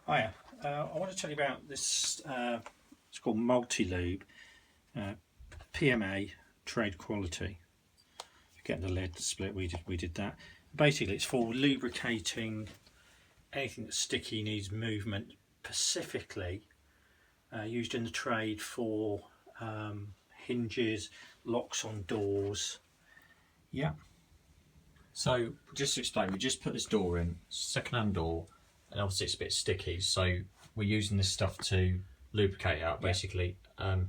Hiya, I want to tell you about this, it's called Multi-Lube, PMA Trade Quality. Getting the lead split, we did that. Basically it's for lubricating anything that's sticky, needs movement, specifically used in the trade for hinges, locks on doors. Yeah. So just to explain, we just put this door in, second-hand door, and obviously it's a bit sticky, so we're using this stuff to lubricate it out basically. So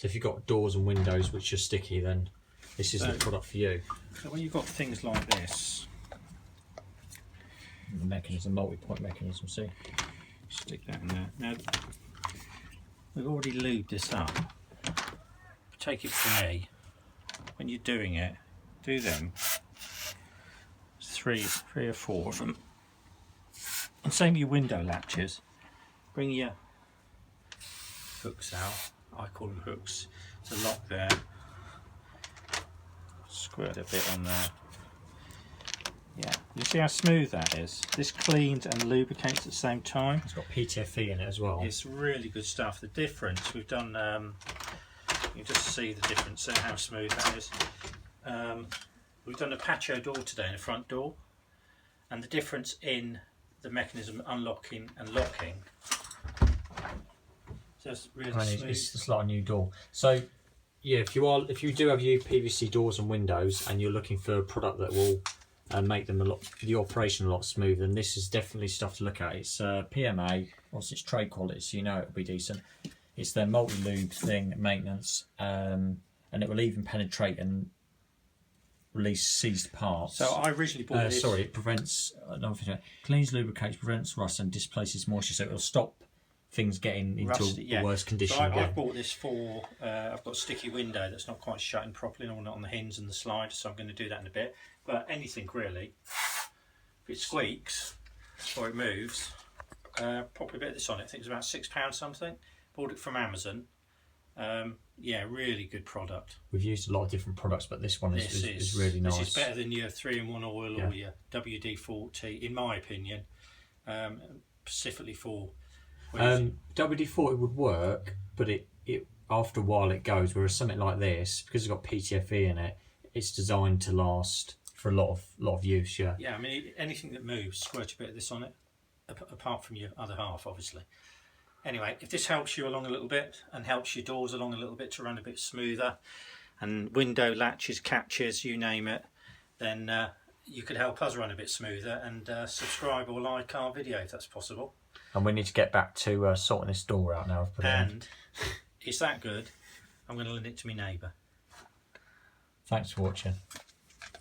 if you've got doors and windows which are sticky, then this is the product for you. So when you've got things like this, the mechanism, multi-point mechanism, see? stick that in there. Now we've already lubed this up. Take it from me, when you're doing it, do them three or four of them. And same with your window latches. Bring your hooks out. I call them hooks. There's a lock there. Squirt a bit on there. Yeah, you see how smooth that is? This cleans and lubricates at the same time. It's got PTFE in it as well. It's really good stuff. The difference, we've done, you just see the difference and how smooth that is. We've done a patio door today in the front door, and the difference in the mechanism unlocking and locking. Just really smooth. It's just like a new door. So yeah, if you do have your PVC doors and windows and you're looking for a product that will make them the operation a lot smoother, then this is definitely stuff to look at. It's PMA, also it's trade quality, so you know it'll be decent. It's their multi-lube thing, maintenance, and it will even penetrate and release seized parts. So I originally bought this. Sorry, it prevents, cleans, lubricates, prevents rust and displaces moisture, so it will stop things getting into Rusty, a worse condition. So again. I've bought this for, I've got a sticky window that's not quite shutting properly, or not on the hinge and the slider, so I'm going to do that in a bit. But anything really, if it squeaks or it moves, pop a bit of this on it. I think it's about £6 something. Bought it from Amazon. Yeah, really good product. We've used a lot of different products, but this one is really nice. This is better than your 3-in-1 oil or your WD-40, in my opinion, specifically for... WD-40 would work, but it after a while it goes, whereas something like this, because it's got PTFE in it, it's designed to last for a lot of use. Yeah, I mean, anything that moves, squirt a bit of this on it, apart from your other half obviously. Anyway, if this helps you along a little bit and helps your doors along a little bit to run a bit smoother, and window latches, catches, you name it, then you could help us run a bit smoother, and subscribe or like our video if that's possible. And we need to get back to sorting this door out now. And it's that good, I'm going to lend it to my neighbour. Thanks for watching.